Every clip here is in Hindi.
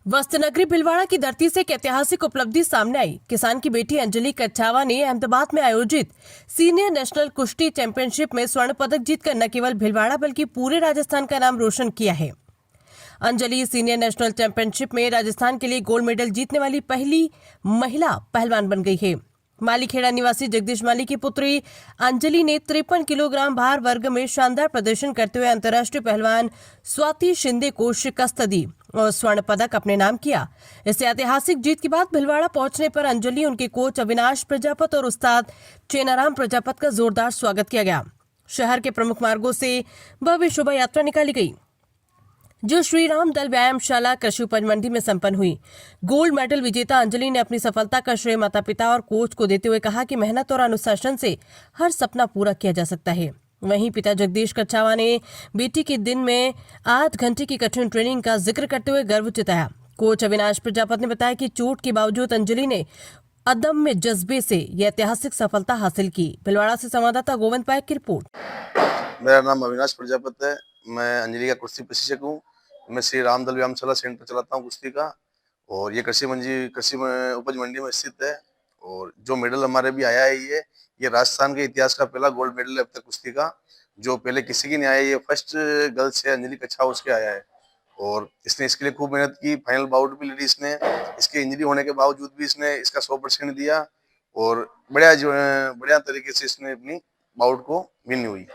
वस्त्र भिलवाड़ा की धरती से एक ऐतिहासिक उपलब्धि सामने आई। किसान की बेटी अंजलि कच्छावा ने अहमदाबाद में आयोजित सीनियर नेशनल कुश्ती चैंपियनशिप में स्वर्ण पदक जीतकर न केवल भिलवाड़ा बल्कि पूरे राजस्थान का नाम रोशन किया है। अंजलि सीनियर नेशनल चैंपियनशिप में राजस्थान के लिए गोल्ड मेडल जीतने वाली पहली महिला पहलवान बन गई है। मालीखेड़ा निवासी जगदीश माली की पुत्री अंजलि ने 53 किलोग्राम भार वर्ग में शानदार प्रदर्शन करते हुए अंतर्राष्ट्रीय पहलवान स्वाति शिंदे को शिकस्त दी और स्वर्ण पदक अपने नाम किया। इस ऐतिहासिक जीत के बाद भिलवाड़ा पहुंचने पर अंजलि, उनके कोच अविनाश प्रजापत और उस्ताद चेनाराम प्रजापत का जोरदार स्वागत किया गया। शहर के प्रमुख मार्गों से भव्य शोभा यात्रा निकाली गई जो श्री राम दल व्यायामशाला कृषि उपज मंडी में संपन्न हुई। गोल्ड मेडल विजेता अंजलि ने अपनी सफलता का श्रेय माता पिता और कोच को देते हुए कहा कि मेहनत और अनुशासन से हर सपना पूरा किया जा सकता है। वहीं पिता जगदीश कच्छावा ने बेटी के दिन में 8 घंटे की कठिन ट्रेनिंग का जिक्र करते हुए गर्व जताया। कोच अविनाश प्रजापत ने बताया कि चोट के बावजूद अंजलि ने अदम्य जज्बे से यह ऐतिहासिक सफलता हासिल की। भिलवाड़ा से संवाददाता गोविंद पायक की रिपोर्ट। मेरा नाम अविनाश प्रजापत है। मैं अंजलि का कुश्ती प्रशिक्षक हूँ। मैं श्री राम दल व्यायामशाला सेंटर चलाता हूँ कुश्ती का, और ये कृषि उपज मंडी में स्थित है। और जो मेडल हमारे भी आया है, ये राजस्थान के इतिहास का पहला गोल्ड मेडल है अब तक कुश्ती का, जो पहले किसी की नहीं आया। ये फर्स्ट गर्ल से अंजलि कच्छावा उसके आया है, और इसने इसके लिए खूब मेहनत की। फाइनल बाउट भी लड़ी इसने। इसके इंजरी होने के बावजूद भी इसने इसका 100% दिया, और बढ़िया तरीके से इसने अपनी बाउट को विन हुई।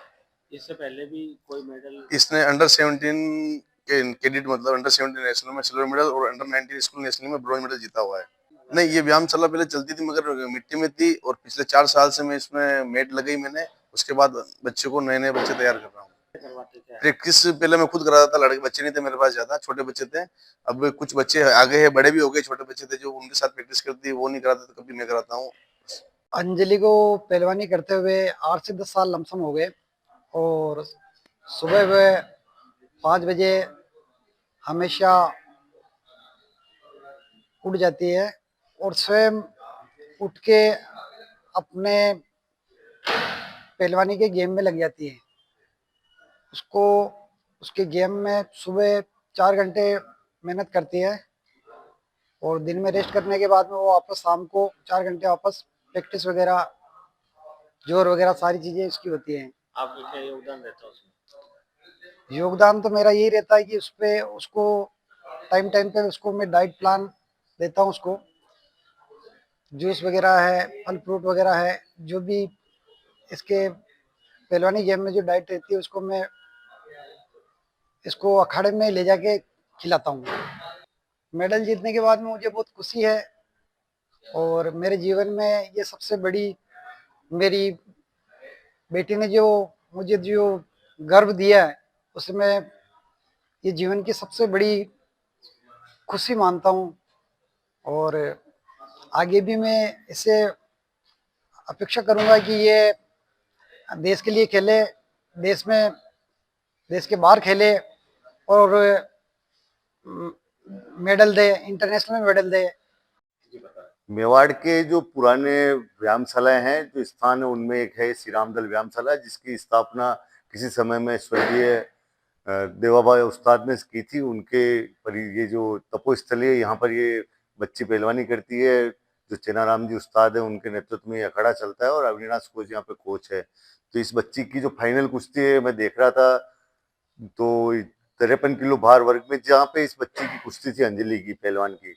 इससे पहले भी कोई मेडल इसने अंडर 17 के कैडेट, मतलब अंडर 17 नेशनल में सिल्वर मेडल और अंडर 19 स्कूल नेशनल में ब्रॉन्ज मेडल जीता हुआ है। नहीं, ये व्यायामशाला पहले चलती थी मगर मिट्टी में थी, और पिछले 4 साल से मैं इसमें मेट लगाई मैंने। उसके बाद बच्चे को नए बच्चे तैयार कर रहा हूँ। प्रैक्टिस पहले मैं खुद कराता था, लड़के बच्चे नहीं थे मेरे पास, ज्यादा छोटे बच्चे थे। अब कुछ बच्चे आगे है, बड़े भी हो गए। छोटे बच्चे थे जो उनके साथ प्रैक्टिस करती, वो नहीं कराते तो कभी मैं कराता हूँ। अंजलि को पहलवानी करते हुए 8 से 10 साल लमसम हो गए, और सुबह वह 5 बजे हमेशा उठ जाती है और स्वयं उठ के अपने पहलवानी के गेम में लग जाती है। उसको उसके गेम में सुबह 4 घंटे मेहनत करती है, और दिन में रेस्ट करने के बाद में वो वापस शाम को 4 घंटे वापस प्रैक्टिस वगैरह, जोर वगैरह सारी चीजें इसकी होती हैं। आपका क्या योगदान रहता है उसमें? योगदान तो मेरा यही रहता है कि उस पे उसको टाइम टाइम पे उसको मैं डाइट प्लान देता हूँ। उसको जूस वगैरह है, फल फ्रूट वगैरह है, जो भी इसके पहलवानी गेम में जो डाइट रहती है उसको मैं इसको अखाड़े में ले जाके खिलाता हूँ। मेडल जीतने के बाद में मुझे बहुत खुशी है, और मेरे जीवन में ये सबसे बड़ी, मेरी बेटी ने जो मुझे जो गर्व दिया है, उसमें ये जीवन की सबसे बड़ी खुशी मानता हूँ। और आगे भी मैं इसे अपेक्षा करूंगा कि ये देश के लिए खेले, देश के बाहर खेले, और मेडल दे, इंटरनेशनल में मेडल दे। मेवाड़ के जो पुराने व्यायामशालाएं हैं, जो स्थान है, उनमें एक है श्री राम दल व्यायामशाला, जिसकी स्थापना किसी समय में स्वर्गीय देवाभाई उस्ताद ने की थी। उनके पर ये जो तपोस्थली है, यहाँ पर ये बच्ची पहलवानी करती है। जो चेनाराम जी उस्ताद है, उनके नेतृत्व में ये अखाड़ा चलता है, और अविनाश कोच यहाँ पे कोच है। तो इस बच्ची की जो फाइनल कुश्ती है, मैं देख रहा था, तो 53 किलो भार वर्ग में जहाँ पे इस बच्ची की कुश्ती थी, अंजलि की, पहलवान की,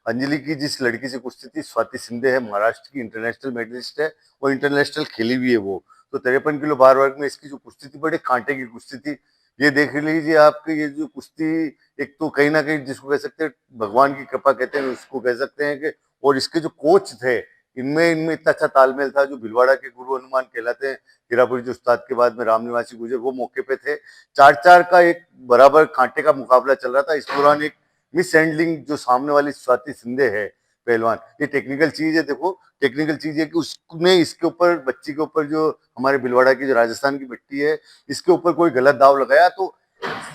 अंजलि की जिस लड़की से कुश्ती थी, स्वाति शिंदे है, महाराष्ट्र की इंटरनेशनल मेडलिस्ट है, और इंटरनेशनल खेली भी है वो। तो 53 किलो भार वर्ग में इसकी जो कुश्ती थी, बड़े कांटे की कुश्ती थी। ये देख लीजिए आपके, ये जो कुश्ती, एक तो कहीं ना कहीं जिसको कह सकते हैं भगवान की कृपा कहते हैं, उसको कह सकते हैं कि, और इसके जो कोच थे, इनमें इतना अच्छा तालमेल था। जो भिलवाड़ा के गुरु हनुमान कहलाते हैं, हीरापुरी जी उस्ताद के बाद में राम निवासी गुजर, वो मौके पे थे। 4-4 का एक बराबर कांटे का मुकाबला चल रहा था। इस दौरान एक मिस हैंडलिंग, जो सामने वाली स्वाति शिंदे है पहलवान, ये टेक्निकल चीज है। देखो, टेक्निकल चीज है कि उसने इसके ऊपर, बच्ची के ऊपर, जो हमारे भिलवाड़ा की, जो राजस्थान की मिट्टी है, इसके ऊपर कोई गलत दाव लगाया, तो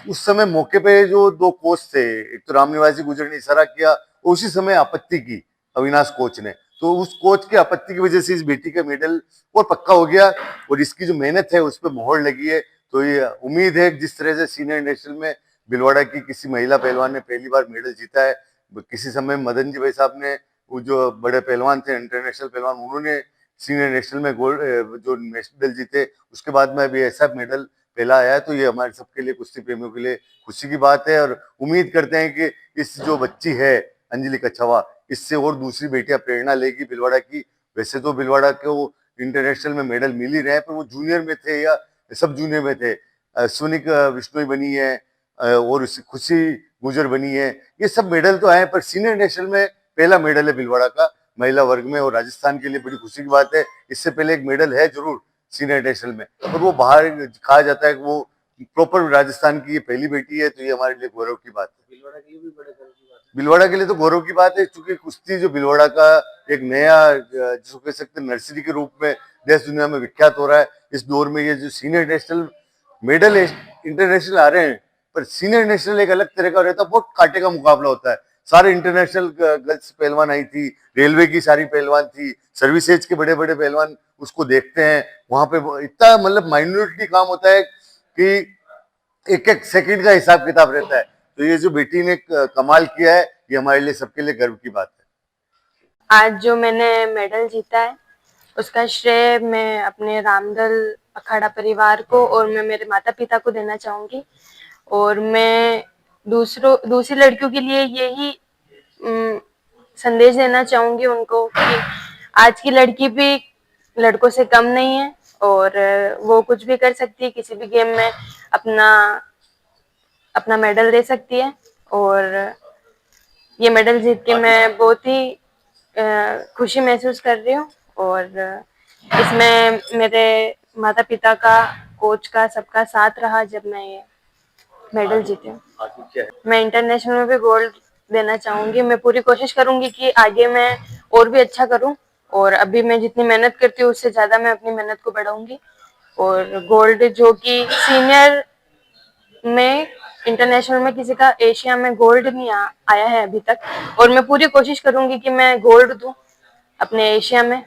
उस समय मौके पे जो 2 कोच थे, एक तो राम निवासी गुजर ने इशारा किया, उसी समय आपत्ति की अविनाश कोच ने। तो उस कोच की आपत्ति की वजह से इस बेटी का मेडल और पक्का हो गया, और इसकी जो मेहनत है उस पर मोहर लगी है। तो ये उम्मीद है, जिस तरह से सीनियर नेशनल में भिलवाड़ा की किसी महिला पहलवान ने पहली बार मेडल जीता है, किसी समय मदन जी भाई साहब ने, वो जो बड़े पहलवान थे, इंटरनेशनल पहलवान, उन्होंने सीनियर नेशनल में गोल्ड जो मेडल जीते, उसके बाद में अभी ऐसा मेडल पहला आया है। तो ये हमारे सबके लिए, कुश्ती प्रेमियों के लिए खुशी की बात है, और उम्मीद करते हैं कि इस जो बच्ची है अंजलि कच्छावा, इससे और दूसरी बेटियां प्रेरणा लेगी भिलवाड़ा की। वैसे तो भिलवाड़ा को इंटरनेशनल में मेडल मिल ही रहे हैं, पर वो जूनियर में थे या सब जूनियर में थे। सोनिक विश्नोई बनी है, और खुशी गुजर बनी है, ये सब मेडल तो आए, पर सीनियर नेशनल में पहला मेडल है भिलवाड़ा का महिला वर्ग में, और राजस्थान के लिए बड़ी खुशी की बात है। इससे पहले एक मेडल है जरूर सीनियर नेशनल में, पर वो बाहर कहा जाता है कि वो प्रॉपर राजस्थान की ये पहली बेटी है, तो ये हमारे लिए गौरव की बात है। भीलवाड़ा के लिए भी बड़े गर्व की बात है। भिलवाड़ा के लिए तो गौरव की बात है, क्योंकि कुश्ती जो भिलवाड़ा का एक नया, जिसको कह सकते हैं नर्सरी के रूप में देश दुनिया में विख्यात हो रहा है इस दौर में। ये जो सीनियर नेशनल मेडल इंटरनेशनल आ रहे हैं, पर सीनियर नेशनल एक अलग तरह का रहता है, बहुत कांटे का मुकाबला होता है। सारे इंटरनेशनल गर्ल्स पहलवान आई थी, रेलवे की सारी पहलवान थी, सर्विसेज के बड़े बड़े पहलवान उसको देखते हैं। वहां पे इतना मतलब माइन्यूटली काम होता है कि एक एक सेकंड का हिसाब किताब रहता है। तो ये जो बेटी ने कमाल किया है, ये हमारे लिए सबके लिए गर्व की बात है। आज जो मैंने मेडल जीता है, उसका श्रेय मैं अपने रामदल अखाड़ा परिवार को और मैं मेरे माता पिता को देना चाहूंगी। और मैं दूसरी लड़कियों के लिए यही संदेश देना चाहूंगी उनको कि आज की लड़की भी लड़कों से कम नहीं है, और वो कुछ भी कर सकती है, किसी भी गेम में अपना मेडल दे सकती है। और ये मेडल जीत के मैं बहुत ही खुशी महसूस कर रही हूँ, और इसमें मेरे माता पिता का, कोच का, सबका साथ रहा जब मैं ये मेडल जीती हूँ। आगे क्या है? मैं इंटरनेशनल में भी गोल्ड देना चाहूंगी। मैं पूरी कोशिश करूंगी कि आगे मैं और भी अच्छा करूं, और अभी मैं जितनी मेहनत करती हूँ उससे ज्यादा मैं अपनी मेहनत को बढ़ाऊंगी। और गोल्ड जो कि सीनियर में, इंटरनेशनल में किसी का एशिया में गोल्ड नहीं आया है अभी तक, और मैं पूरी कोशिश करूंगी कि मैं गोल्ड दूं अपने एशिया में।